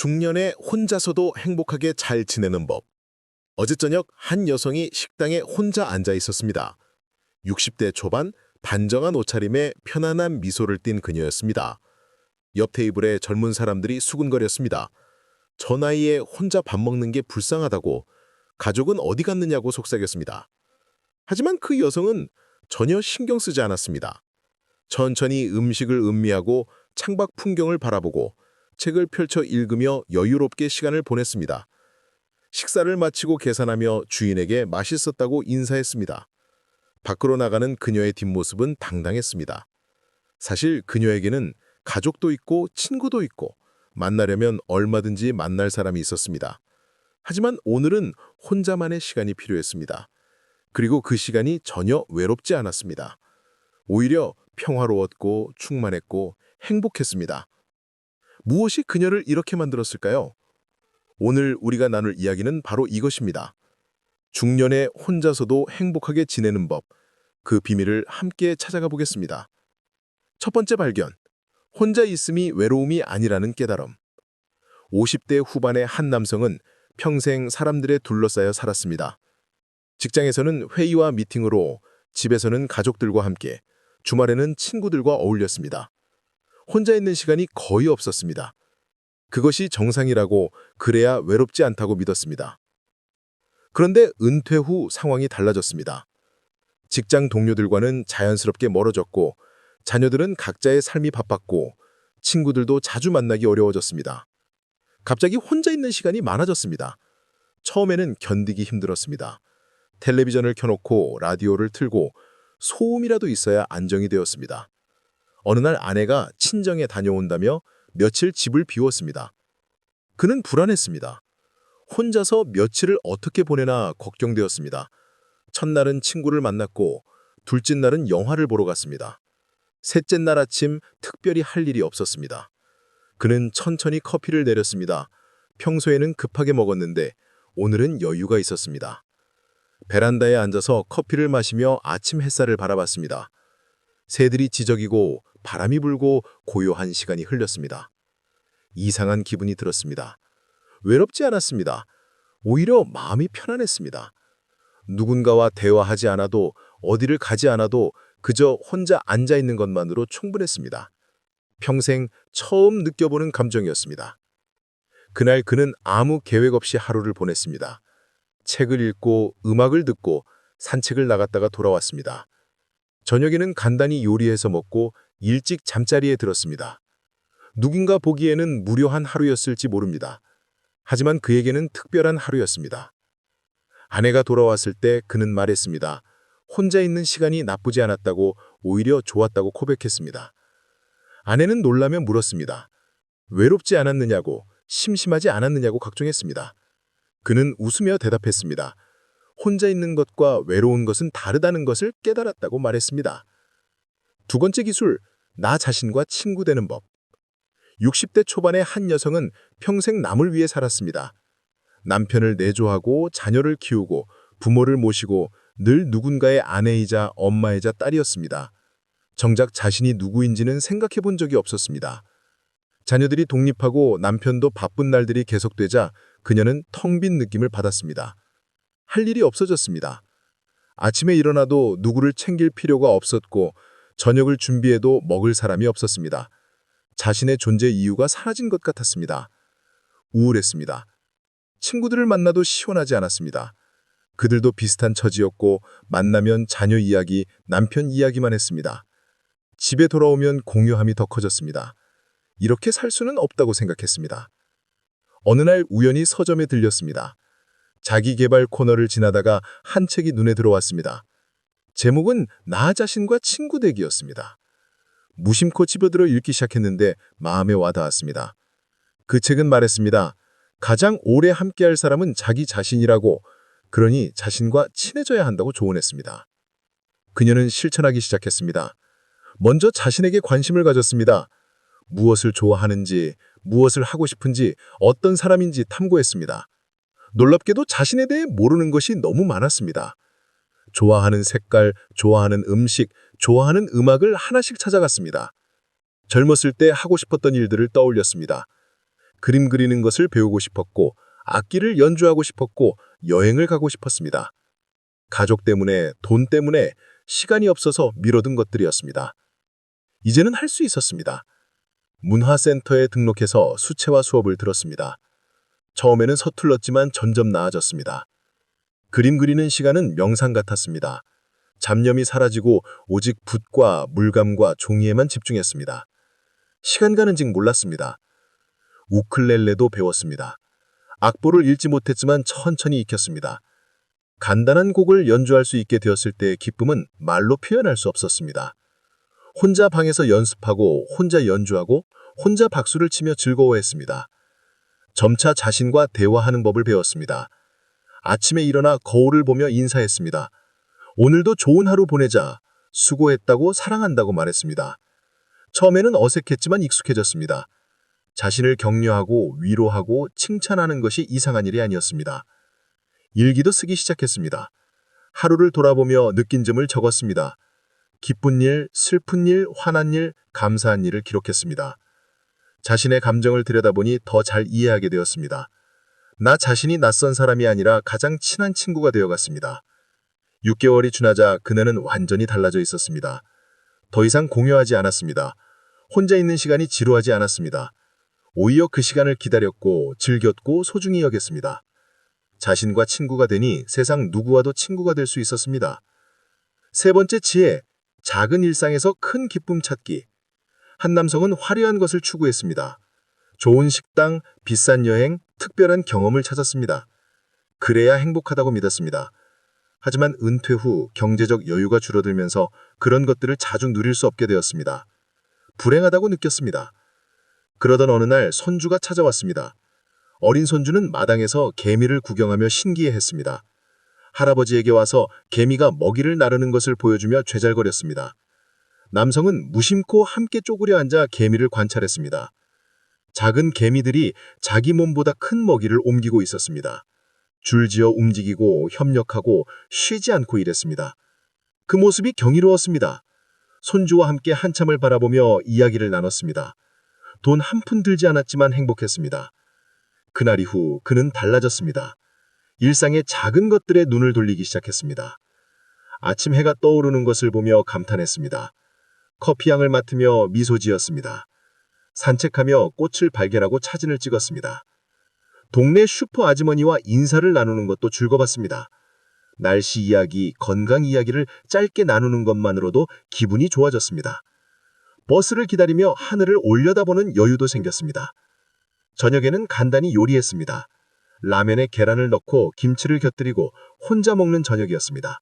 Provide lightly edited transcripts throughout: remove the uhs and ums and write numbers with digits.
중년에 혼자서도 행복하게 잘 지내는 법. 어제 저녁 한 여성이 식당에 혼자 앉아 있었습니다. 60대 초반, 단정한 옷차림에 편안한 미소를 띤 그녀였습니다. 옆 테이블에 젊은 사람들이 수군거렸습니다. 저 나이에 혼자 밥 먹는 게 불쌍하다고, 가족은 어디 갔느냐고 속삭였습니다. 하지만 그 여성은 전혀 신경 쓰지 않았습니다. 천천히 음식을 음미하고 창밖 풍경을 바라보고 책을 펼쳐 읽으며 여유롭게 시간을 보냈습니다. 식사를 마치고 계산하며 주인에게 맛있었다고 인사했습니다. 밖으로 나가는 그녀의 뒷모습은 당당했습니다. 사실 그녀에게는 가족도 있고 친구도 있고 만나려면 얼마든지 만날 사람이 있었습니다. 하지만 오늘은 혼자만의 시간이 필요했습니다. 그리고 그 시간이 전혀 외롭지 않았습니다. 오히려 평화로웠고 충만했고 행복했습니다. 무엇이 그녀를 이렇게 만들었을까요? 오늘 우리가 나눌 이야기는 바로 이것입니다. 중년에 혼자서도 행복하게 지내는 법, 그 비밀을 함께 찾아가 보겠습니다. 첫 번째 발견, 혼자 있음이 외로움이 아니라는 깨달음. 50대 후반의 한 남성은 평생 사람들에 둘러싸여 살았습니다. 직장에서는 회의와 미팅으로, 집에서는 가족들과 함께, 주말에는 친구들과 어울렸습니다. 혼자 있는 시간이 거의 없었습니다. 그것이 정상이라고, 그래야 외롭지 않다고 믿었습니다. 그런데 은퇴 후 상황이 달라졌습니다. 직장 동료들과는 자연스럽게 멀어졌고, 자녀들은 각자의 삶이 바빴고, 친구들도 자주 만나기 어려워졌습니다. 갑자기 혼자 있는 시간이 많아졌습니다. 처음에는 견디기 힘들었습니다. 텔레비전을 켜놓고 라디오를 틀고 소음이라도 있어야 안정이 되었습니다. 어느 날 아내가 친정에 다녀온다며 며칠 집을 비웠습니다. 그는 불안했습니다. 혼자서 며칠을 어떻게 보내나 걱정되었습니다. 첫날은 친구를 만났고 둘째 날은 영화를 보러 갔습니다. 셋째 날 아침 특별히 할 일이 없었습니다. 그는 천천히 커피를 내렸습니다. 평소에는 급하게 먹었는데 오늘은 여유가 있었습니다. 베란다에 앉아서 커피를 마시며 아침 햇살을 바라봤습니다. 새들이 지저귀고 바람이 불고 고요한 시간이 흘렀습니다. 이상한 기분이 들었습니다. 외롭지 않았습니다. 오히려 마음이 편안했습니다. 누군가와 대화하지 않아도, 어디를 가지 않아도 그저 혼자 앉아 있는 것만으로 충분했습니다. 평생 처음 느껴보는 감정이었습니다. 그날 그는 아무 계획 없이 하루를 보냈습니다. 책을 읽고 음악을 듣고 산책을 나갔다가 돌아왔습니다. 저녁에는 간단히 요리해서 먹고 일찍 잠자리에 들었습니다. 누군가 보기에는 무료한 하루였을지 모릅니다. 하지만 그에게는 특별한 하루였습니다. 아내가 돌아왔을 때 그는 말했습니다. 혼자 있는 시간이 나쁘지 않았다고, 오히려 좋았다고 고백했습니다. 아내는 놀라며 물었습니다. 외롭지 않았느냐고, 심심하지 않았느냐고 걱정했습니다. 그는 웃으며 대답했습니다. 혼자 있는 것과 외로운 것은 다르다는 것을 깨달았다고 말했습니다. 두 번째 기술, 나 자신과 친구 되는 법. 60대 초반의 한 여성은 평생 남을 위해 살았습니다. 남편을 내조하고 자녀를 키우고 부모를 모시고 늘 누군가의 아내이자 엄마이자 딸이었습니다. 정작 자신이 누구인지는 생각해 본 적이 없었습니다. 자녀들이 독립하고 남편도 바쁜 날들이 계속되자 그녀는 텅 빈 느낌을 받았습니다. 할 일이 없어졌습니다. 아침에 일어나도 누구를 챙길 필요가 없었고 저녁을 준비해도 먹을 사람이 없었습니다. 자신의 존재 이유가 사라진 것 같았습니다. 우울했습니다. 친구들을 만나도 시원하지 않았습니다. 그들도 비슷한 처지였고 만나면 자녀 이야기, 남편 이야기만 했습니다. 집에 돌아오면 공허함이 더 커졌습니다. 이렇게 살 수는 없다고 생각했습니다. 어느 날 우연히 서점에 들렸습니다. 자기계발 코너를 지나다가 한 책이 눈에 들어왔습니다. 제목은 나 자신과 친구 되기였습니다. 무심코 집어들어 읽기 시작했는데 마음에 와닿았습니다. 그 책은 말했습니다. 가장 오래 함께할 사람은 자기 자신이라고, 그러니 자신과 친해져야 한다고 조언했습니다. 그녀는 실천하기 시작했습니다. 먼저 자신에게 관심을 가졌습니다. 무엇을 좋아하는지, 무엇을 하고 싶은지, 어떤 사람인지 탐구했습니다. 놀랍게도 자신에 대해 모르는 것이 너무 많았습니다. 좋아하는 색깔, 좋아하는 음식, 좋아하는 음악을 하나씩 찾아갔습니다. 젊었을 때 하고 싶었던 일들을 떠올렸습니다. 그림 그리는 것을 배우고 싶었고, 악기를 연주하고 싶었고, 여행을 가고 싶었습니다. 가족 때문에, 돈 때문에, 시간이 없어서 미뤄둔 것들이었습니다. 이제는 할 수 있었습니다. 문화센터에 등록해서 수채화 수업을 들었습니다. 처음에는 서툴렀지만 점점 나아졌습니다. 그림 그리는 시간은 명상 같았습니다. 잡념이 사라지고 오직 붓과 물감과 종이에만 집중했습니다. 시간 가는 줄 몰랐습니다. 우쿨렐레도 배웠습니다. 악보를 읽지 못했지만 천천히 익혔습니다. 간단한 곡을 연주할 수 있게 되었을 때의 기쁨은 말로 표현할 수 없었습니다. 혼자 방에서 연습하고 혼자 연주하고 혼자 박수를 치며 즐거워했습니다. 점차 자신과 대화하는 법을 배웠습니다. 아침에 일어나 거울을 보며 인사했습니다. 오늘도 좋은 하루 보내자. 수고했다고 사랑한다고 말했습니다. 처음에는 어색했지만 익숙해졌습니다. 자신을 격려하고 위로하고 칭찬하는 것이 이상한 일이 아니었습니다. 일기도 쓰기 시작했습니다. 하루를 돌아보며 느낀 점을 적었습니다. 기쁜 일, 슬픈 일, 화난 일, 감사한 일을 기록했습니다. 자신의 감정을 들여다보니 더 잘 이해하게 되었습니다. 나 자신이 낯선 사람이 아니라 가장 친한 친구가 되어갔습니다. 6개월이 지나자 그녀는 완전히 달라져 있었습니다. 더 이상 공유하지 않았습니다. 혼자 있는 시간이 지루하지 않았습니다. 오히려 그 시간을 기다렸고 즐겼고 소중히 여겼습니다. 자신과 친구가 되니 세상 누구와도 친구가 될 수 있었습니다. 세 번째 지혜, 작은 일상에서 큰 기쁨 찾기. 한 남성은 화려한 것을 추구했습니다. 좋은 식당, 비싼 여행, 특별한 경험을 찾았습니다. 그래야 행복하다고 믿었습니다. 하지만 은퇴 후 경제적 여유가 줄어들면서 그런 것들을 자주 누릴 수 없게 되었습니다. 불행하다고 느꼈습니다. 그러던 어느 날 손주가 찾아왔습니다. 어린 손주는 마당에서 개미를 구경하며 신기해했습니다. 할아버지에게 와서 개미가 먹이를 나르는 것을 보여주며 죄잘거렸습니다. 남성은 무심코 함께 쪼그려 앉아 개미를 관찰했습니다. 작은 개미들이 자기 몸보다 큰 먹이를 옮기고 있었습니다. 줄지어 움직이고 협력하고 쉬지 않고 일했습니다. 그 모습이 경이로웠습니다. 손주와 함께 한참을 바라보며 이야기를 나눴습니다. 돈 한 푼 들지 않았지만 행복했습니다. 그날 이후 그는 달라졌습니다. 일상의 작은 것들에 눈을 돌리기 시작했습니다. 아침 해가 떠오르는 것을 보며 감탄했습니다. 커피향을 맡으며 미소 지었습니다. 산책하며 꽃을 발견하고 사진을 찍었습니다. 동네 슈퍼 아주머니와 인사를 나누는 것도 즐거웠습니다. 날씨 이야기, 건강 이야기를 짧게 나누는 것만으로도 기분이 좋아졌습니다. 버스를 기다리며 하늘을 올려다보는 여유도 생겼습니다. 저녁에는 간단히 요리했습니다. 라면에 계란을 넣고 김치를 곁들이고 혼자 먹는 저녁이었습니다.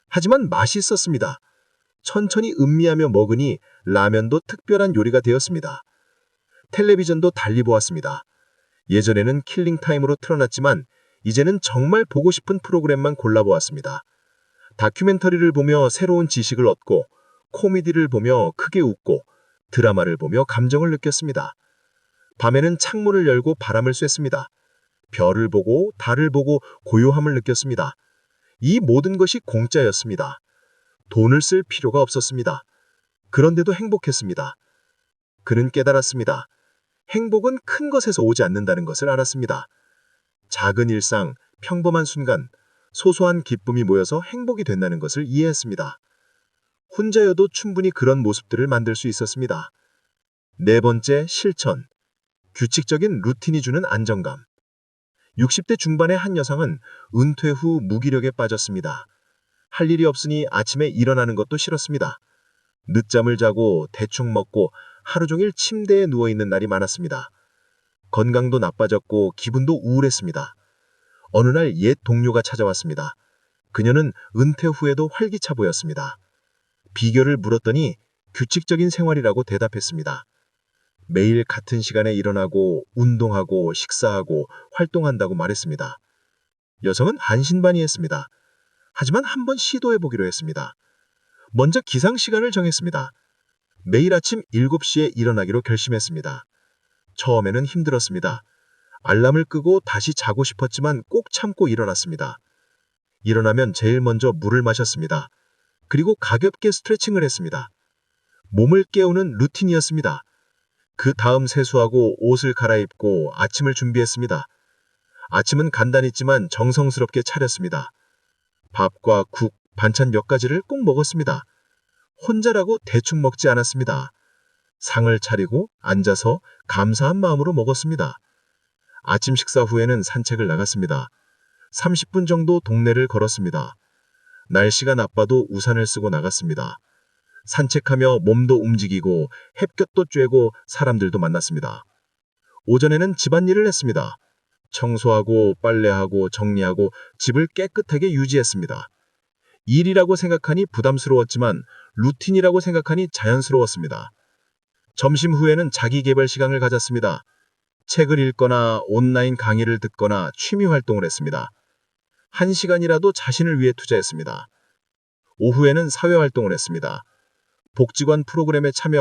하지만 맛있었습니다. 천천히 음미하며 먹으니 라면도 특별한 요리가 되었습니다. 텔레비전도 달리 보았습니다. 예전에는 킬링타임으로 틀어놨지만 이제는 정말 보고 싶은 프로그램만 골라보았습니다. 다큐멘터리를 보며 새로운 지식을 얻고 코미디를 보며 크게 웃고 드라마를 보며 감정을 느꼈습니다. 밤에는 창문을 열고 바람을 쐈습니다. 별을 보고 달을 보고 고요함을 느꼈습니다. 이 모든 것이 공짜였습니다. 돈을 쓸 필요가 없었습니다. 그런데도 행복했습니다. 그는 깨달았습니다. 행복은 큰 것에서 오지 않는다는 것을 알았습니다. 작은 일상, 평범한 순간, 소소한 기쁨이 모여서 행복이 된다는 것을 이해했습니다. 혼자여도 충분히 그런 모습들을 만들 수 있었습니다. 네 번째, 실천. 규칙적인 루틴이 주는 안정감. 60대 중반의 한 여성은 은퇴 후 무기력에 빠졌습니다. 할 일이 없으니 아침에 일어나는 것도 싫었습니다. 늦잠을 자고 대충 먹고 하루 종일 침대에 누워있는 날이 많았습니다. 건강도 나빠졌고 기분도 우울했습니다. 어느 날 옛 동료가 찾아왔습니다. 그녀는 은퇴 후에도 활기차 보였습니다. 비결을 물었더니 규칙적인 생활이라고 대답했습니다. 매일 같은 시간에 일어나고 운동하고 식사하고 활동한다고 말했습니다. 여성은 반신반의했습니다. 하지만 한번 시도해보기로 했습니다. 먼저 기상 시간을 정했습니다. 매일 아침 7시에 일어나기로 결심했습니다. 처음에는 힘들었습니다. 알람을 끄고 다시 자고 싶었지만 꼭 참고 일어났습니다. 일어나면 제일 먼저 물을 마셨습니다. 그리고 가볍게 스트레칭을 했습니다. 몸을 깨우는 루틴이었습니다. 그 다음 세수하고 옷을 갈아입고 아침을 준비했습니다. 아침은 간단했지만 정성스럽게 차렸습니다. 밥과 국, 반찬 몇 가지를 꼭 먹었습니다. 혼자라고 대충 먹지 않았습니다. 상을 차리고 앉아서 감사한 마음으로 먹었습니다. 아침 식사 후에는 산책을 나갔습니다. 30분 정도 동네를 걸었습니다. 날씨가 나빠도 우산을 쓰고 나갔습니다. 산책하며 몸도 움직이고 햇볕도 쬐고 사람들도 만났습니다. 오전에는 집안일을 했습니다. 청소하고 빨래하고 정리하고 집을 깨끗하게 유지했습니다. 일이라고 생각하니 부담스러웠지만 루틴이라고 생각하니 자연스러웠습니다. 점심 후에는 자기 개발 시간을 가졌습니다. 책을 읽거나 온라인 강의를 듣거나 취미 활동을 했습니다. 1시간이라도 자신을 위해 투자했습니다. 오후에는 사회 활동을 했습니다. 복지관 프로그램에 참여